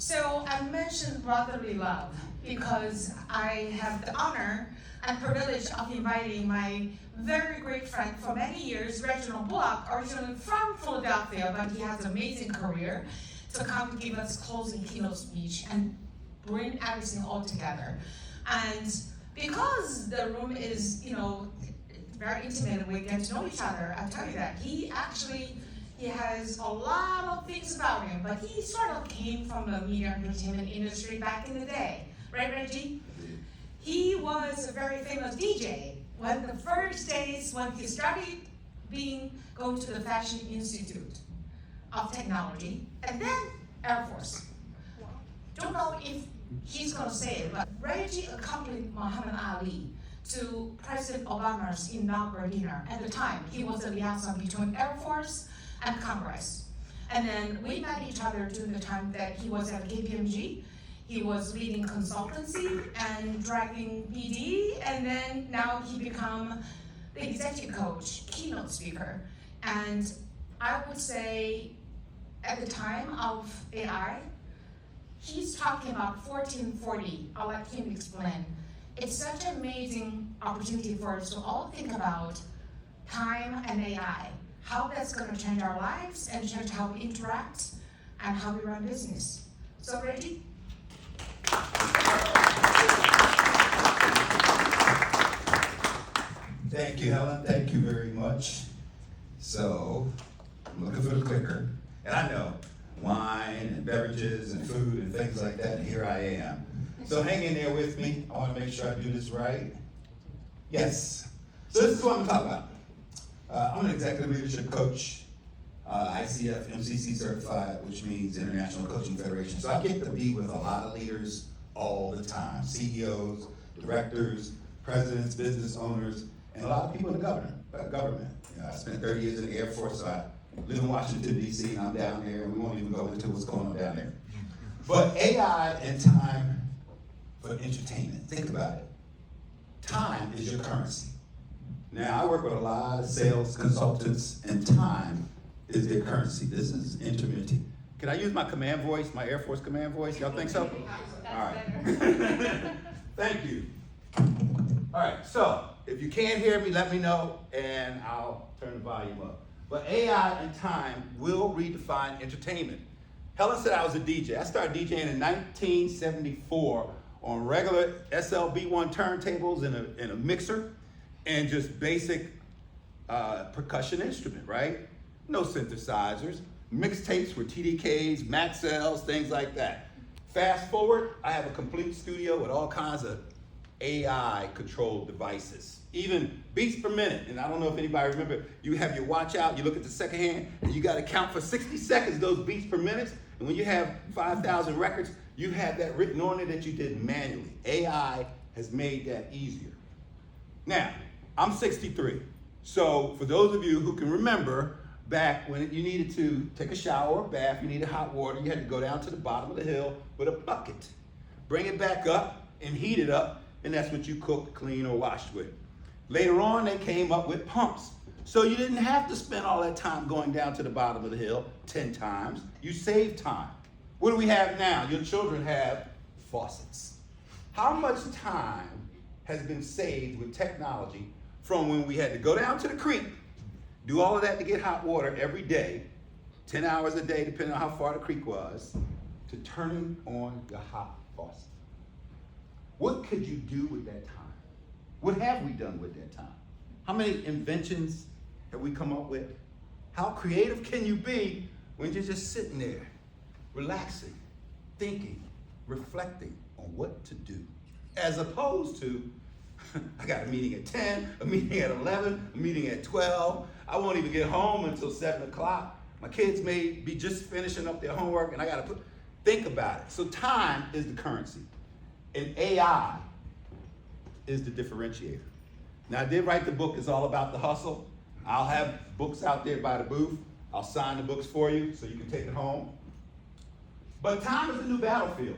So I mentioned brotherly love because I have the honor and privilege of inviting my very great friend for many years, Reginald Bullock, originally from Philadelphia, but he has an amazing career, to come give us closing keynote speech and bring everything all together. And because the room is, very intimate and we get to know each other, I'll tell you that he has a lot of things about him, but he sort of came from the media and entertainment industry back in the day. Right, Reggie? He was a very famous DJ when the first days when he started going to the Fashion Institute of Technology, and then Air Force. Don't know if he's gonna say it, but Reggie accompanied Muhammad Ali to President Obama's inaugural dinner. At the time, he was the liaison between Air Force and Congress. And then we met each other during the time that he was at KPMG. He was leading consultancy and driving BD, and then now he become the executive coach, keynote speaker. And I would say at the time of AI, he's talking about 1440. I'll let him explain. It's such an amazing opportunity for us to all think about time and AI, how that's going to change our lives and change how we interact and how we run business. So, Reggie? Thank you, Helen. Thank you very much. So, I'm looking for the clicker. And I know wine and beverages and food and things like that, and here I am. So hang in there with me. I want to make sure I do this right. Yes. So this is what I'm talking about. I'm an executive leadership coach, ICF, MCC certified, which means International Coaching Federation. So I get to be with a lot of leaders all the time, CEOs, directors, presidents, business owners, and a lot of people in the government. I spent 30 years in the Air Force, so I live in Washington, D.C., and I'm down there, and we won't even go into what's going on down there. But AI and time for entertainment. Think about it. Time is your currency. Now, I work with a lot of sales consultants, and time is their currency. This is intermittent. Can I use my command voice, my Air Force command voice? Y'all think so? All right. Thank you. All right, so if you can't hear me, let me know, and I'll turn the volume up. But AI and time will redefine entertainment. Helen said I was a DJ. I started DJing in 1974 on regular SLB1 turntables in a mixer and just basic percussion instrument, right? No synthesizers. Mixtapes with TDKs, Maxells, things like that. Fast forward, I have a complete studio with all kinds of AI-controlled devices. Even beats per minute, and I don't know if anybody remember, you have your watch out, you look at the second hand, and you gotta count for 60 seconds those beats per minute, and when you have 5,000 records, you have that written on it that you did manually. AI has made that easier. Now, I'm 63, so for those of you who can remember, back when you needed to take a shower or bath, you needed hot water, you had to go down to the bottom of the hill with a bucket, bring it back up and heat it up, and that's what you cooked, clean, or washed with. Later on, they came up with pumps. So you didn't have to spend all that time going down to the bottom of the hill 10 times. You saved time. What do we have now? Your children have faucets. How much time has been saved with technology from when we had to go down to the creek, do all of that to get hot water every day, 10 hours a day, depending on how far the creek was, to turning on your hot faucet? What could you do with that time? What have we done with that time? How many inventions have we come up with? How creative can you be when you're just sitting there, relaxing, thinking, reflecting on what to do? As opposed to, I got a meeting at 10, a meeting at 11, a meeting at 12. I won't even get home until 7 o'clock. My kids may be just finishing up their homework and I gotta think about it. So time is the currency. And AI is the differentiator. Now, I did write the book, It's All About the Hustle. I'll have books out there by the booth. I'll sign the books for you so you can take it home. But time is the new battlefield.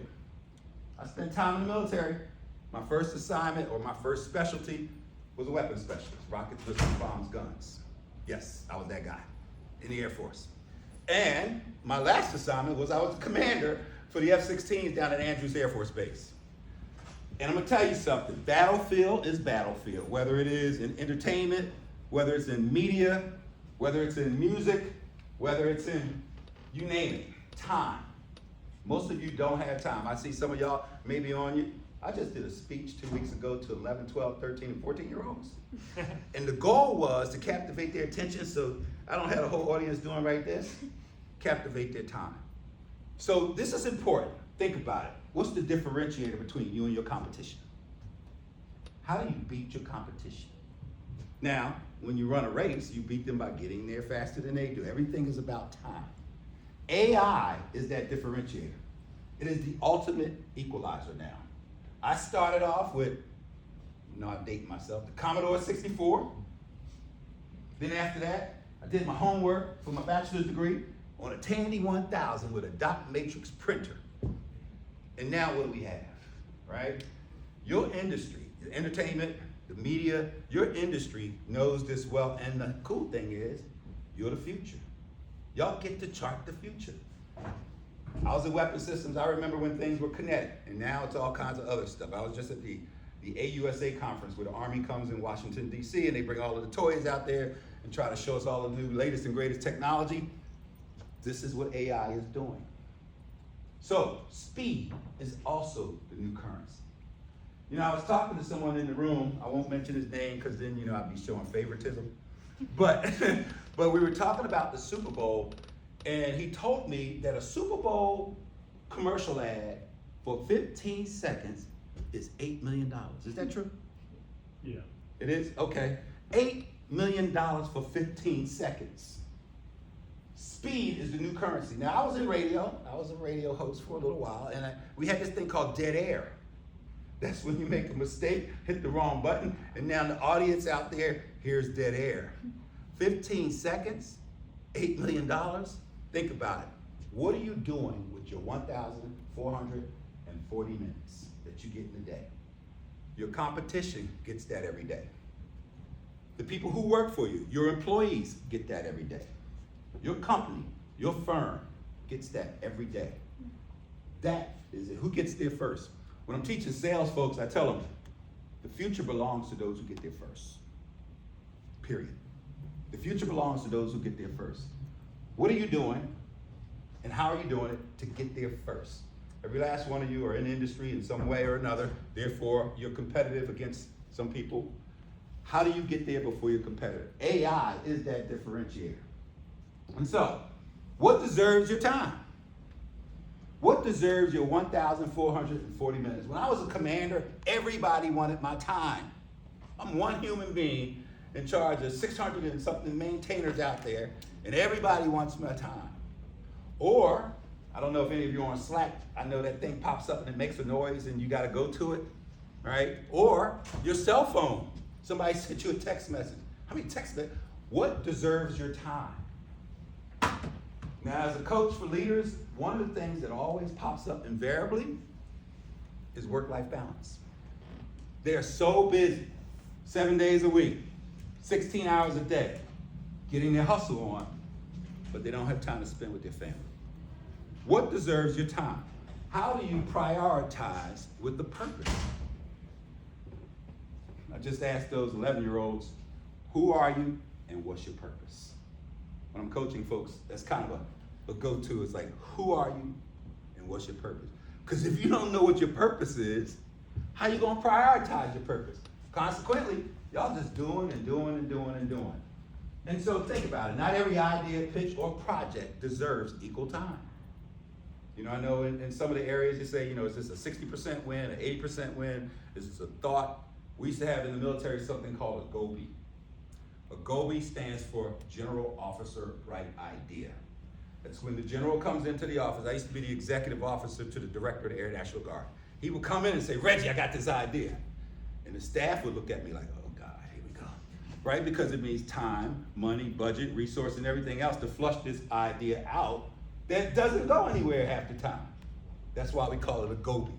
I spent time in the military. My first assignment or my first specialty was a weapons specialist, rockets, missiles, bombs, guns. Yes, I was that guy in the Air Force. And my last assignment was I was the commander for the F-16s down at Andrews Air Force Base. And I'm gonna tell you something, battlefield is battlefield, whether it is in entertainment, whether it's in media, whether it's in music, whether it's in, you name it, time. Most of you don't have time. I see some of y'all maybe on you. I just did a speech 2 weeks ago to 11, 12, 13, and 14-year-olds. And the goal was to captivate their attention, so I don't have a whole audience doing right this, captivate their time. So this is important. Think about it. What's the differentiator between you and your competition? How do you beat your competition? Now, when you run a race, you beat them by getting there faster than they do. Everything is about time. AI is that differentiator. It is the ultimate equalizer now. I started off with, I'm dating myself, the Commodore 64. Then after that, I did my homework for my bachelor's degree on a Tandy 1000 with a dot matrix printer. And now what do we have, right? Your industry, the entertainment, the media, your industry knows this well, and the cool thing is, you're the future. Y'all get to chart the future. I was in weapon systems, I remember when things were kinetic, and now it's all kinds of other stuff. I was just at the AUSA conference where the Army comes in Washington, D.C., and they bring all of the toys out there and try to show us all the new latest and greatest technology. This is what AI is doing. So, speed is also the new currency. You know, I was talking to someone in the room, I won't mention his name because then, I'd be showing favoritism. But we were talking about the Super Bowl, and he told me that a Super Bowl commercial ad for 15 seconds is $8 million. Is that true? Yeah. It is? Okay. $8 million for 15 seconds. Speed is the new currency. Now, I was in radio. I was a radio host for a little while, and we had this thing called dead air. That's when you make a mistake, hit the wrong button, and now the audience out there hears dead air. 15 seconds, $8 million. Think about it. What are you doing with your 1,440 minutes that you get in a day? Your competition gets that every day. The people who work for you, your employees, get that every day. Your company, your firm gets that every day. That is it. Who gets there first? When I'm teaching sales folks, I tell them, the future belongs to those who get there first. Period. The future belongs to those who get there first. What are you doing, and how are you doing it to get there first? Every last one of you are in the industry in some way or another, therefore you're competitive against some people. How do you get there before you're competitive? AI is that differentiator. And so, what deserves your time? What deserves your 1,440 minutes? When I was a commander, everybody wanted my time. I'm one human being in charge of 600 and something maintainers out there, and everybody wants my time. Or, I don't know if any of you are on Slack, I know that thing pops up and it makes a noise and you gotta go to it, right? Or your cell phone. Somebody sent you a text message. How many text messages? What deserves your time? Now, as a coach for leaders, one of the things that always pops up invariably is work-life balance. They're so busy, 7 days a week, 16 hours a day, getting their hustle on, but they don't have time to spend with their family. What deserves your time? How do you prioritize with the purpose? I just asked those 11-year-olds, who are you and what's your purpose? When I'm coaching folks, that's kind of a go-to. It's like, who are you and what's your purpose? Because if you don't know what your purpose is, how you gonna prioritize your purpose? Consequently, y'all just doing and doing and doing and doing. And so think about it. Not every idea, pitch, or project deserves equal time. I know in some of the areas you say, is this a 60% win, an 80% win? Is this a thought? We used to have in the military something called a GOBI. A GOBI stands for General Officer Right Idea. That's when the general comes into the office. I used to be the executive officer to the director of the Air National Guard. He would come in and say, Reggie, I got this idea. And the staff would look at me like, oh God, here we go. Right? Because it means time, money, budget, resource, and everything else to flush this idea out that doesn't go anywhere half the time. That's why we call it a GOBI.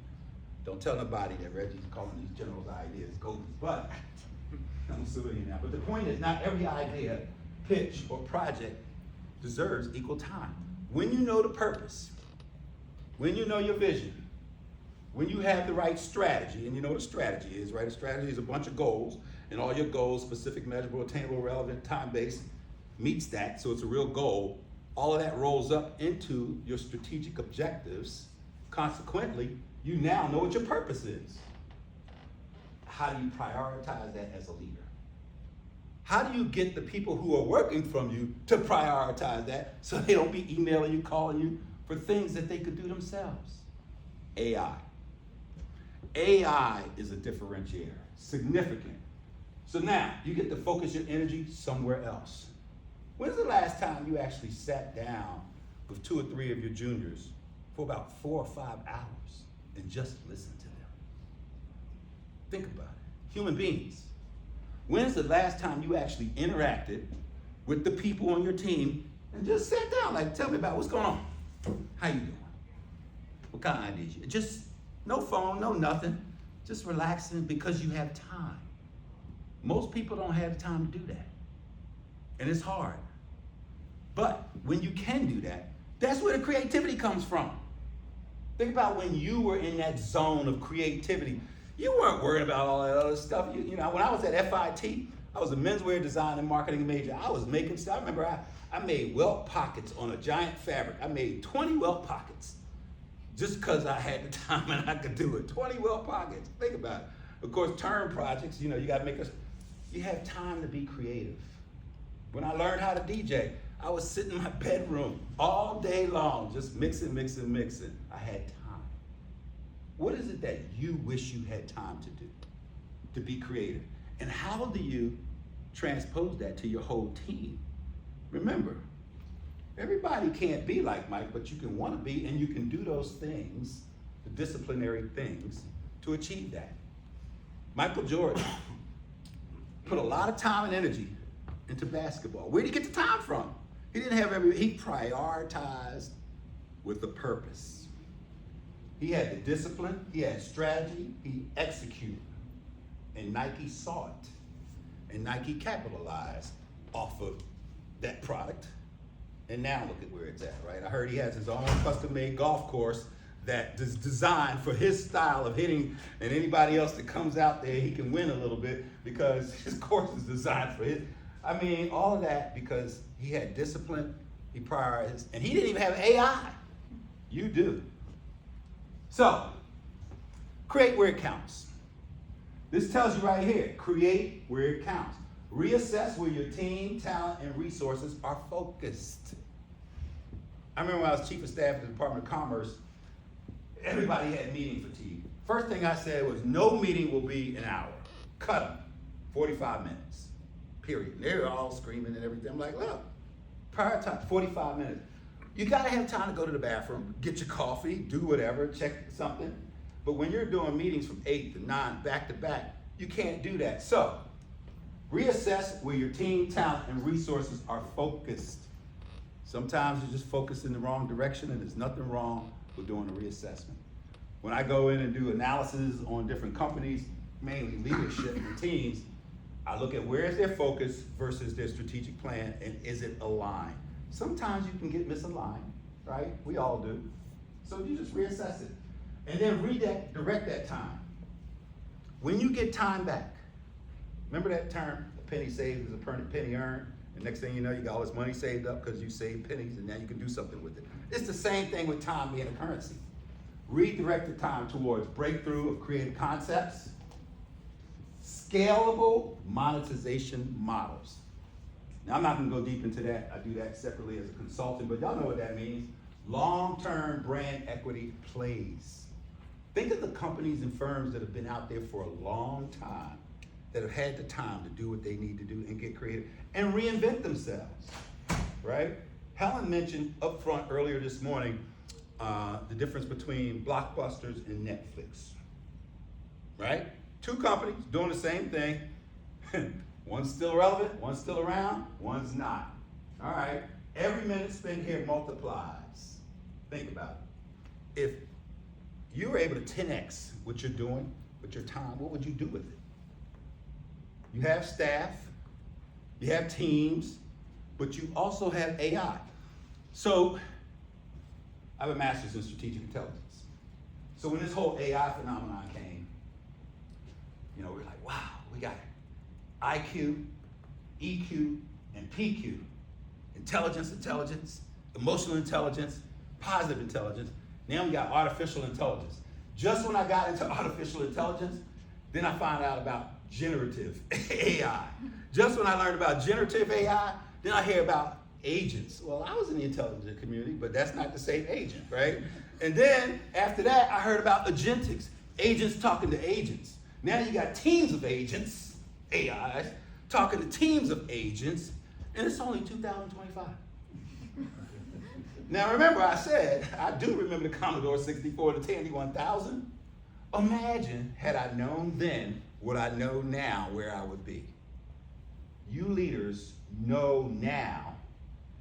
Don't tell nobody that Reggie's calling these generals' ideas GOBIs, but I'm a civilian now. But the point is, not every idea, pitch, or project deserves equal time. When you know the purpose, when you know your vision, when you have the right strategy, and you know what a strategy is, right? A strategy is a bunch of goals, and all your goals, specific, measurable, attainable, relevant, time-based, meets that, so it's a real goal. All of that rolls up into your strategic objectives. Consequently, you now know what your purpose is. How do you prioritize that as a leader? How do you get the people who are working from you to prioritize that so they don't be emailing you, calling you for things that they could do themselves? AI. AI is a differentiator, significant. So now you get to focus your energy somewhere else. When's the last time you actually sat down with 2 or 3 of your juniors for about 4 or 5 hours and just listened to them? Think about it. Human beings. When's the last time you actually interacted with the people on your team and just sat down, like, tell me about what's going on? How you doing? What kind of ideas? Just no phone, no nothing. Just relaxing because you have time. Most people don't have the time to do that. And it's hard. But when you can do that, that's where the creativity comes from. Think about when you were in that zone of creativity. You weren't worried about all that other stuff. You know, when I was at FIT, I was a menswear design and marketing major. I was making stuff. I remember I made welt pockets on a giant fabric. I made 20 welt pockets just because I had the time and I could do it. 20 welt pockets. Think about it. Of course, term projects, you know, you got to make us, you have time to be creative. When I learned how to DJ, I was sitting in my bedroom all day long, just mixing. I had time. What is it that you wish you had time to do, to be creative? And how do you transpose that to your whole team? Remember, everybody can't be like Mike, but you can want to be, and you can do those things, the disciplinary things, to achieve that. Michael Jordan put a lot of time and energy into basketball. Where did he get the time from? He didn't have he prioritized with a purpose. He had the discipline, he had strategy, he executed. And Nike saw it. And Nike capitalized off of that product. And now look at where it's at, right? I heard he has his own custom-made golf course that is designed for his style of hitting, and anybody else that comes out there, he can win a little bit because his course is designed for his. I mean, all of that because he had discipline, he prioritized, and he didn't even have AI. You do. So, create where it counts. This tells you right here, create where it counts. Reassess where your team, talent, and resources are focused. I remember when I was chief of staff at the Department of Commerce, everybody had meeting fatigue. First thing I said was, no meeting will be an hour. Cut them. 45 minutes. Period. And they were all screaming and everything. I'm like, look, prioritize 45 minutes. You gotta have time to go to the bathroom, get your coffee, do whatever, check something. But when you're doing meetings from 8 to 9, back to back, you can't do that. So, reassess where your team, talent, and resources are focused. Sometimes you're just focused in the wrong direction, and there's nothing wrong with doing a reassessment. When I go in and do analysis on different companies, mainly leadership and teams, I look at where is their focus versus their strategic plan, and is it aligned? Sometimes you can get misaligned, right? We all do. So you just reassess it. And then redirect that time. When you get time back, remember that term, a penny saved is a penny earned? And next thing you know, you got all this money saved up because you saved pennies, and now you can do something with it. It's the same thing with time being a currency. Redirect the time towards breakthrough of creative concepts, scalable monetization models. Now, I'm not going to go deep into that. I do that separately as a consultant, but y'all know what that means. Long-term brand equity plays. Think of the companies and firms that have been out there for a long time, that have had the time to do what they need to do and get creative and reinvent themselves, right? Helen mentioned up front earlier this morning the difference between blockbusters and Netflix, right? Two companies doing the same thing. One's still relevant, one's still around, one's not. All right, every minute spent here multiplies. Think about it. If you were able to 10x what you're doing with your time, what would you do with it? You have staff, you have teams, but you also have AI. So I have a master's in strategic intelligence. So when this whole AI phenomenon came, we're like, wow, we got IQ, EQ, and PQ. Intelligence, emotional intelligence, positive intelligence. Now we got artificial intelligence. Just when I got into artificial intelligence, then I found out about generative AI. Just when I learned about generative AI, then I hear about agents. Well, I was in the intelligence community, but that's not the same agent, right? And then after that, I heard about agentics, agents talking to agents. Now you got teams of agents, AIs, talking to teams of agents, and it's only 2025. Now remember, I said, I do remember the Commodore 64, the Tandy 1000. Imagine, had I known then what I know now, where I would be. You leaders know now,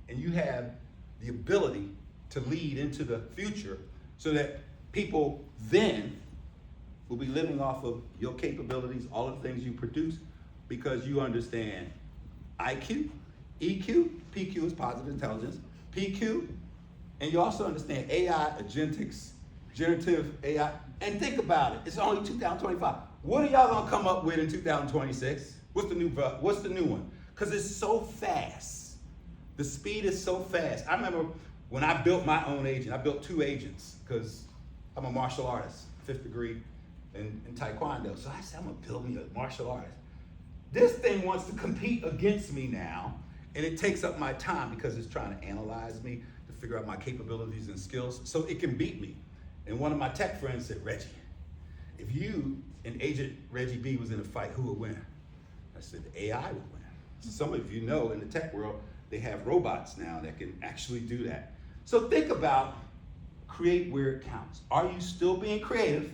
and you have the ability to lead into the future so that people then will be living off of your capabilities, all of the things you produce, because you understand IQ, EQ, PQ is positive intelligence, PQ, and you also understand AI, agentics, generative AI, and think about it, it's only 2025. What are y'all gonna come up with in 2026? What's the new one? Because it's so fast. The speed is so fast. I remember when I built my own agent, I built 2 agents because I'm a martial artist, 5th degree in Taekwondo. So I said, I'm gonna build me a martial artist. This thing wants to compete against me now, and it takes up my time because it's trying to analyze me to figure out my capabilities and skills so it can beat me. And one of my tech friends said, Reggie, if you and Agent Reggie B was in a fight, who would win? I said, the AI would win. So some of you know in the tech world, they have robots now that can actually do that. So think about create where it counts. Are you still being creative?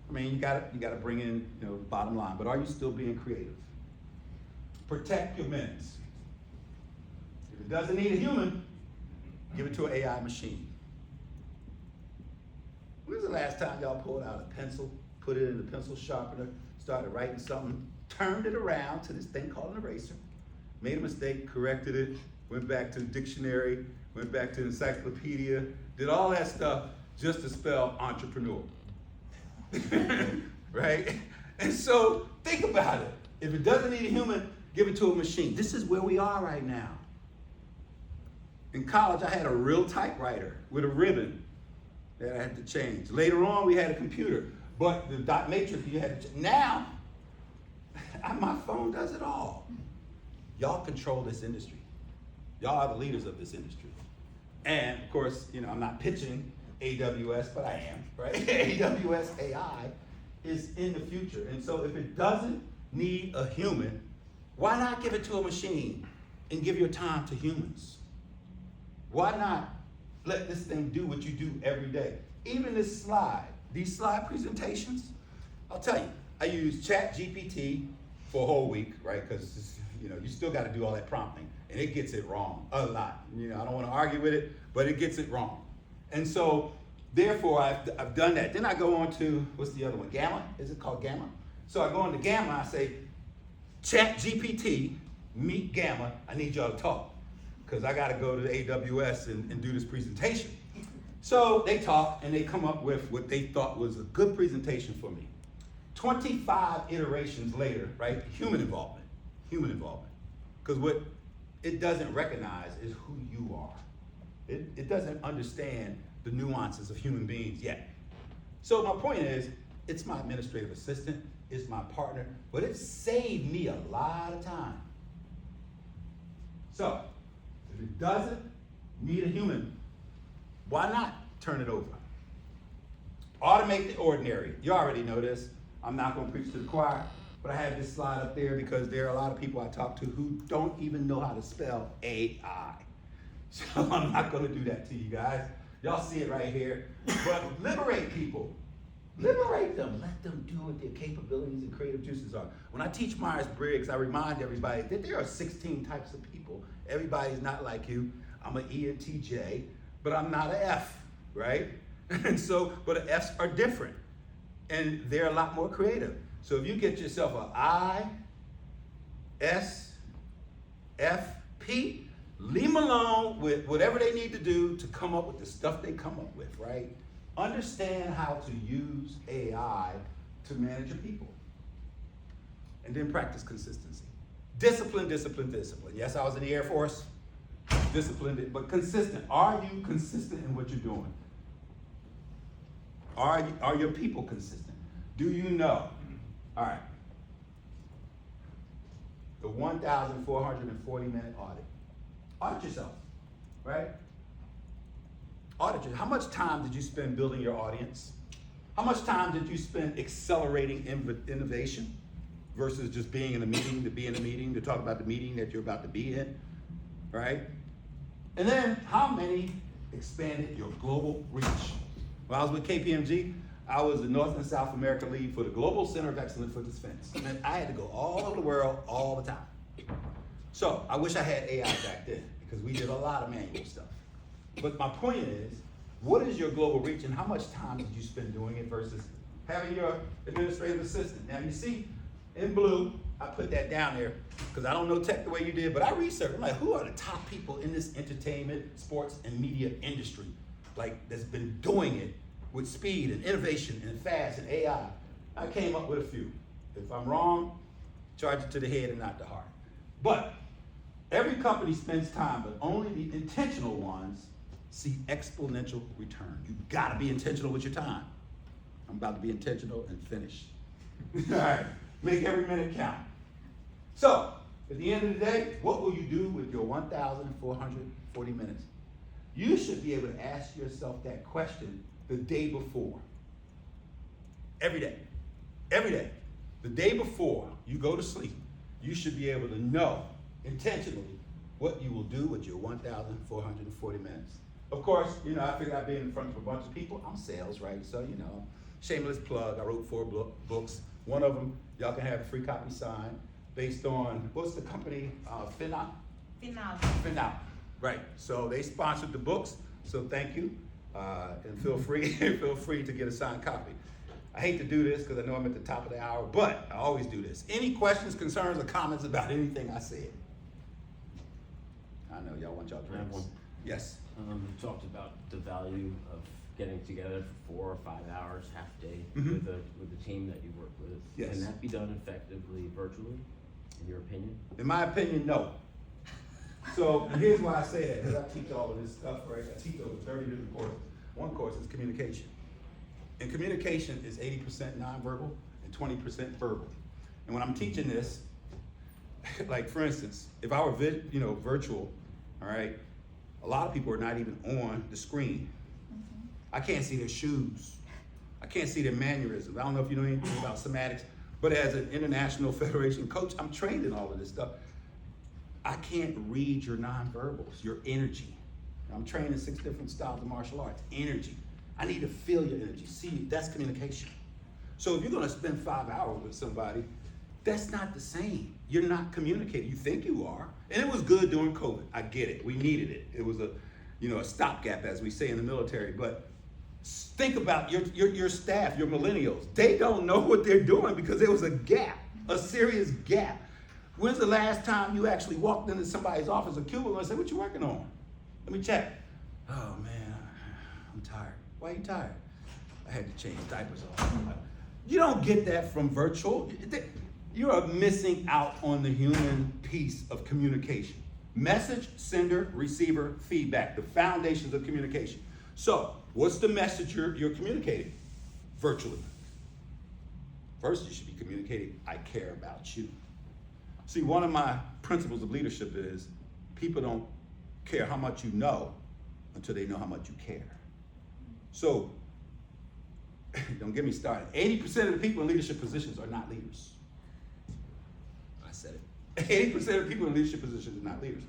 I mean, you gotta bring in bottom line, but are you still being creative? Protect your minutes. If it doesn't need a human, give it to an AI machine. When's the last time y'all pulled out a pencil, put it in the pencil sharpener, started writing something, turned it around to this thing called an eraser, made a mistake, corrected it, went back to the dictionary, went back to the encyclopedia, did all that stuff just to spell entrepreneur. Right? And so think about it. If it doesn't need a human, give it to a machine. This is where we are right now. In college, I had a real typewriter with a ribbon that I had to change. Later on, we had a computer, but the dot matrix you had to now, my phone does it all. Y'all control this industry. Y'all are the leaders of this industry. And of course, I'm not pitching AWS, but I am, right? AWS AI is in the future. And so if it doesn't need a human, why not give it to a machine and give your time to humans? Why not let this thing do what you do every day? Even these slide presentations, I'll tell you, I use ChatGPT for a whole week, right? Because you still got to do all that prompting, and it gets it wrong a lot. I don't want to argue with it, but it gets it wrong. And so, therefore, I've done that. Then I go on to, what's the other one? Gamma? Is it called Gamma? So I go into Gamma, I say, ChatGPT, meet Gamma, I need y'all to talk. Because I got to go to the AWS and do this presentation. So they talk, and they come up with what they thought was a good presentation for me. 25 iterations later, right? Human involvement. Because what it doesn't recognize is who you are. It doesn't understand the nuances of human beings yet. So my point is, it's my administrative assistant, it's my partner, but it saved me a lot of time. So, if it doesn't need a human, why not turn it over? Automate the ordinary. You already know this. I'm not going to preach to the choir, but I have this slide up there because there are a lot of people I talk to who don't even know how to spell AI. So I'm not going to do that to you guys. Y'all see it right here. But liberate people. Liberate them. Let them do what their capabilities and creative juices are. When I teach Myers-Briggs, I remind everybody that there are 16 types of people. Everybody's not like you. I'm an ENTJ, but I'm not an F, right? And so, but Fs are different. And they're a lot more creative. So if you get yourself an I, S, F, P, Leave them alone with whatever they need to do to come up with the stuff they come up with, right? Understand how to use AI to manage your people. And then practice consistency. Discipline, discipline, discipline. Yes, I was in the Air Force. Disciplined, but consistent. Are you consistent in what you're doing? Are your people consistent? Do you know? All right. The 1,440-minute audit. Audit yourself, right? Audit yourself. How much time did you spend building your audience? How much time did you spend accelerating innovation versus just being in a meeting, to be in a meeting, to talk about the meeting that you're about to be in, right? And then how many expanded your global reach? When I was with KPMG, I was the North and South America lead for the Global Center of Excellence for Defense. And I had to go all over the world all the time. So I wish I had AI back then because we did a lot of manual stuff. But my point is, what is your global reach and how much time did you spend doing it versus having your administrative assistant? Now you see, in blue, I put that down there because I don't know tech the way you did, but I researched. I'm like, who are the top people in this entertainment, sports, and media industry, like that's been doing it with speed and innovation and fast and AI? I came up with a few. If I'm wrong, charge it to the head and not the heart. But every company spends time, but only the intentional ones see exponential return. You've got to be intentional with your time. I'm about to be intentional and finish. All right, make every minute count. So, at the end of the day, what will you do with your 1,440 minutes? You should be able to ask yourself that question the day before. Every day. Every day. The day before you go to sleep, you should be able to know intentionally what you will do with your 1,440 minutes. Of course, I figured I'd be in front of a bunch of people. I'm sales, right? So, shameless plug. I wrote 4 books. One of them, y'all can have a free copy signed based on, what's the company? Finop? Finop, right. So they sponsored the books, so thank you. And feel free to get a signed copy. I hate to do this because I know I'm at the top of the hour, but I always do this. Any questions, concerns, or comments about anything I said? I know y'all want y'all drinks. I have one. Yes. You talked about the value of getting together for 4 or 5 hours, half day, Mhm. with the team that you work with. Yes. Can that be done effectively virtually, in your opinion? In my opinion, no. So and here's why I say that, because I teach all of this stuff, right? I teach over 30 different courses. One course is communication. And communication is 80% nonverbal and 20% verbal. And when I'm teaching this, like for instance, if I were virtual, all right, a lot of people are not even on the screen. I can't see their shoes. I can't see their mannerisms. I don't know if you know anything about somatics, but as an international federation coach, I'm trained in all of this stuff. I can't read your nonverbals, your energy. I'm trained in 6 different styles of martial arts. Energy. I need to feel your energy. See, that's communication. So if you're gonna spend 5 hours with somebody, that's not the same. You're not communicating. You think you are. And it was good during COVID. I get it. We needed it. It was a stopgap, as we say in the military. But think about your staff, your millennials. They don't know what they're doing because there was a gap, a serious gap. When's the last time you actually walked into somebody's office or cubicle and said, "What you working on? Let me check." "Oh man, I'm tired." "Why are you tired?" "I had to change diapers all." You don't get that from virtual. You are missing out on the human piece of communication. Message, sender, receiver, feedback, the foundations of communication. So, what's the message you're communicating virtually? First, you should be communicating, "I care about you." See, one of my principles of leadership is people don't care how much you know until they know how much you care. So, don't get me started. 80% of the people in leadership positions are not leaders. I said it. 80% of the people in leadership positions are not leaders.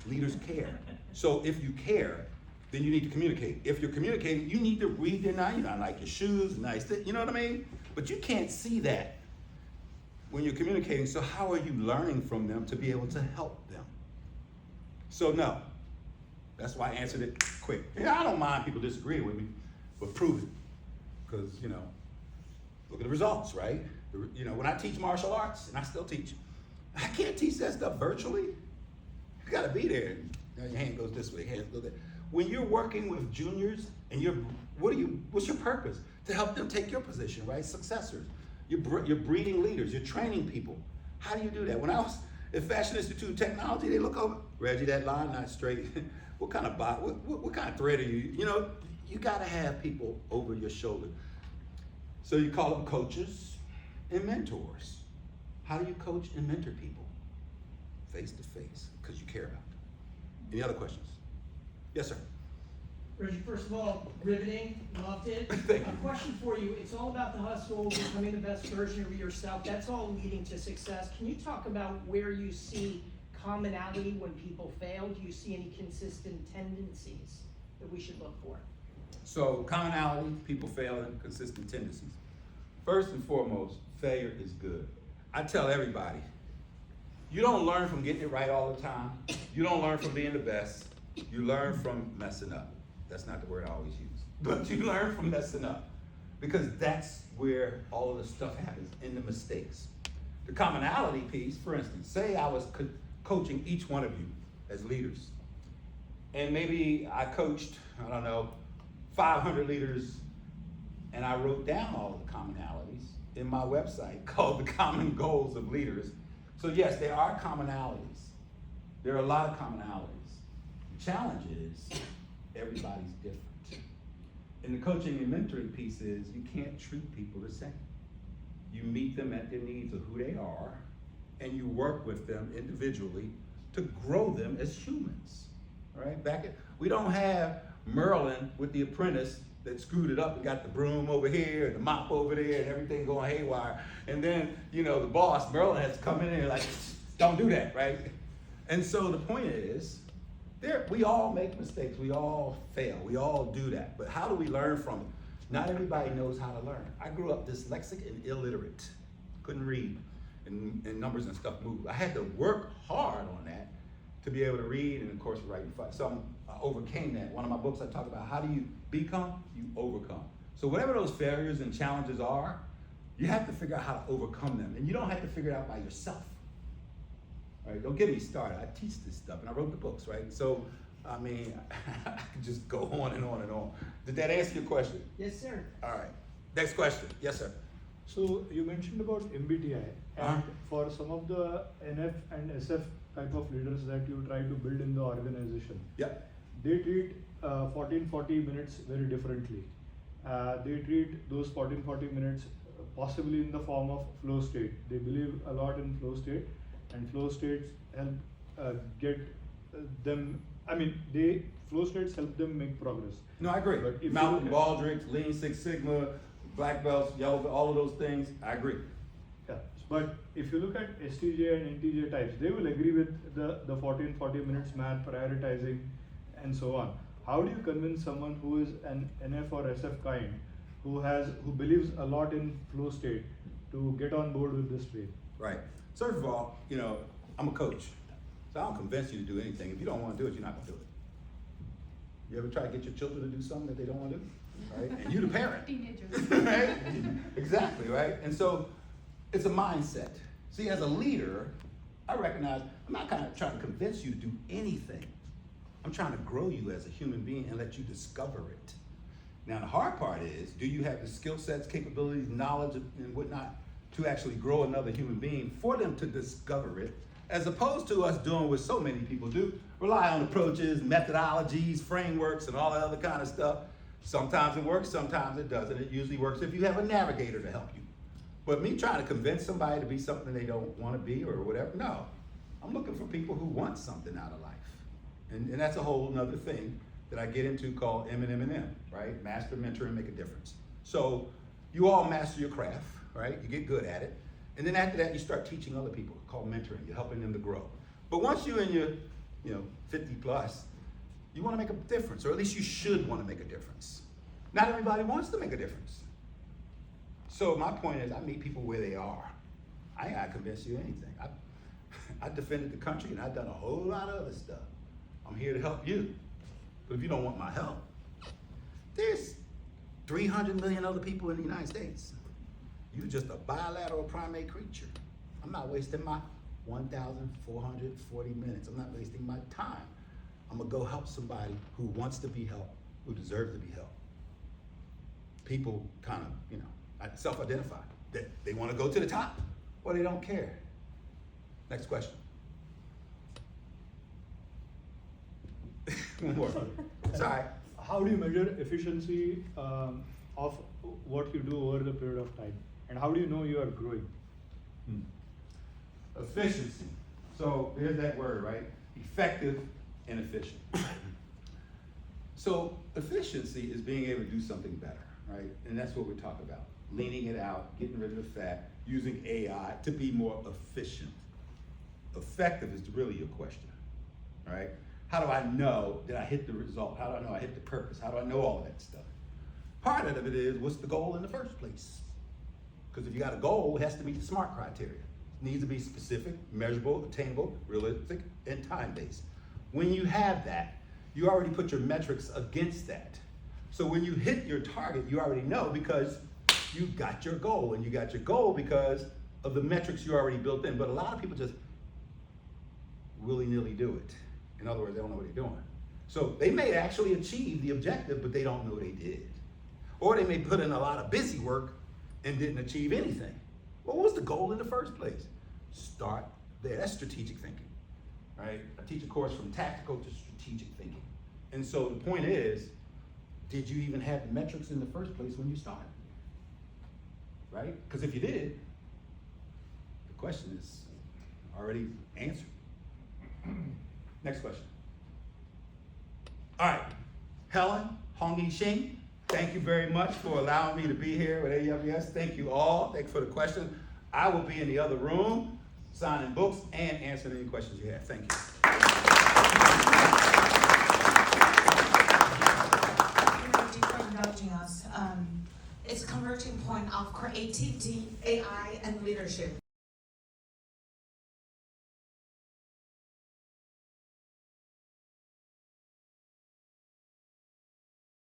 Leaders care. So if you care, then you need to communicate. If you're communicating, you need to read their like your shoes, nice, you know what I mean? But you can't see that when you're communicating. So how are you learning from them to be able to help them? So no, that's why I answered it quick. I don't mind people disagreeing with me, but prove it. Because, look at the results, right? When I teach martial arts, and I still teach, I can't teach that stuff virtually. You gotta be there. Now your hand goes this way, hands go that. When you're working with juniors and what's your purpose? To help them take your position, right? Successors. You're breeding leaders, you're training people. How do you do that? When I was at Fashion Institute of Technology, they look over, Reggie, that line not straight. What kind of what kind of thread are you? You know, you gotta have people over your shoulder. So you call them coaches and mentors. How do you coach and mentor people? Face to face, because you care about them. Any other questions? Yes, sir. Reggie, first of all, riveting, loved it. Thank you. A question for you, it's all about the hustle, becoming the best version of yourself. That's all leading to success. Can you talk about where you see commonality when people fail? Do you see any consistent tendencies that we should look for? So commonality, people fail, and consistent tendencies. First and foremost, failure is good. I tell everybody, you don't learn from getting it right all the time. You don't learn from being the best. You learn from messing up. That's not the word I always use. But you learn from messing up. Because that's where all of the stuff happens, in the mistakes. The commonality piece, for instance, say I was coaching each one of you as leaders. And maybe I coached, 500 leaders, and I wrote down all the commonalities in my website called The Common Goals of Leaders. So yes, there are commonalities. There are a lot of commonalities. The challenge is everybody's different. And the coaching and mentoring piece is you can't treat people the same. You meet them at their needs of who they are, and you work with them individually to grow them as humans. All right? We don't have Merlin with the apprentice that screwed it up and got the broom over here and the mop over there and everything going haywire. And then, the boss, Merlin, has to come in and like, don't do that, right? And so the point is, we all make mistakes, we all fail, we all do that. But how do we learn from it? Not everybody knows how to learn. I grew up dyslexic and illiterate, couldn't read, and numbers and stuff move. I had to work hard on that to be able to read and of course write and fight. So I overcame that. One of my books I talk about how do you become, you overcome. So whatever those failures and challenges are, you have to figure out how to overcome them. And you don't have to figure it out by yourself. Right? Don't get me started. I teach this stuff and I wrote the books, right? So, I mean, I can just go on and on and on. Did that answer your question? Yes, sir. All right. Next question. Yes, sir. So you mentioned about MBTI, and for some of the NF and SF type of leaders that you try to build in the organization, Yep. they treat 14-40 minutes very differently. They treat those 14-40 minutes possibly in the form of flow state. They believe a lot in flow state, and flow states help get them. Flow states help them make progress. No, I agree. But if Malcolm you- Baldrige, Lean Six Sigma, black belts, yellow, all of those things, I agree. Yeah, but if you look at STJ and NTJ types, they will agree with the 14-40 minutes math, prioritizing, and so on. How do you convince someone who is an NF or SF kind, who believes a lot in flow state, to get on board with this trade? Right. So first of all, I'm a coach. So I don't convince you to do anything. If you don't want to do it, you're not going to do it. You ever try to get your children to do something that they don't want to do? Right? And you're the parent. Teenagers. Right? Exactly, right? And so it's a mindset. See, as a leader, I recognize I'm not kind of trying to convince you to do anything. I'm trying to grow you as a human being and let you discover it. Now, the hard part is, do you have the skill sets, capabilities, knowledge, and whatnot to actually grow another human being for them to discover it, as opposed to us doing what so many people do, rely on approaches, methodologies, frameworks, and all that other kind of stuff. Sometimes it works, sometimes it doesn't. It usually works if you have a navigator to help you. But me trying to convince somebody to be something they don't want to be or whatever, no. I'm looking for people who want something out of life. And that's a whole nother thing that I get into called M&M, right? Master, mentor, and make a difference. So you all master your craft, right? You get good at it. And then after that, you start teaching other people, called mentoring. You're helping them to grow. But once you're in your 50 plus, you want to make a difference, or at least you should want to make a difference. Not everybody wants to make a difference. So my point is, I meet people where they are. I ain't got to convince you anything. I defended the country and I've done a whole lot of other stuff. I'm here to help you. But if you don't want my help, there's 300 million other people in the United States. You're just a bilateral primate creature. I'm not wasting my 1,440 minutes. I'm not wasting my time I'm gonna go help somebody who wants to be helped, who deserves to be helped. People kind of, self-identify that they want to go to the top or they don't care. Next question. One more. Sorry. How do you measure efficiency of what you do over the period of time? And how do you know you are growing? Efficiency. So there's that word, right? Effective and efficient. So efficiency is being able to do something better, right? And that's what we're talking about. Leaning it out, getting rid of the fat, using AI to be more efficient. Effective is really your question, right? How do I know that I hit the result? How do I know I hit the purpose? How do I know all of that stuff? Part of it is, what's the goal in the first place? Because if you got a goal, it has to meet the SMART criteria. It needs to be specific, measurable, attainable, realistic, and time-based. When you have that, you already put your metrics against that. So when you hit your target, you already know because you got your goal, and you got your goal because of the metrics you already built in. But a lot of people just willy-nilly do it. In other words, they don't know what they're doing. So they may actually achieve the objective, but they don't know they did. Or they may put in a lot of busy work and didn't achieve anything. Well, what was the goal in the first place? Start there. That's strategic thinking, right? I teach a course from tactical to strategic thinking. And so the point is, did you even have the metrics in the first place when you started? Right? Because if you did, the question is already answered. Next question. All right, Helen Hongi Shing, thank you very much for allowing me to be here with AWS. Thank you all. Thanks for the questions. I will be in the other room signing books and answering any questions you have. Thank you. Thank you for indulging us. It's a converging point of creativity, AI, and leadership.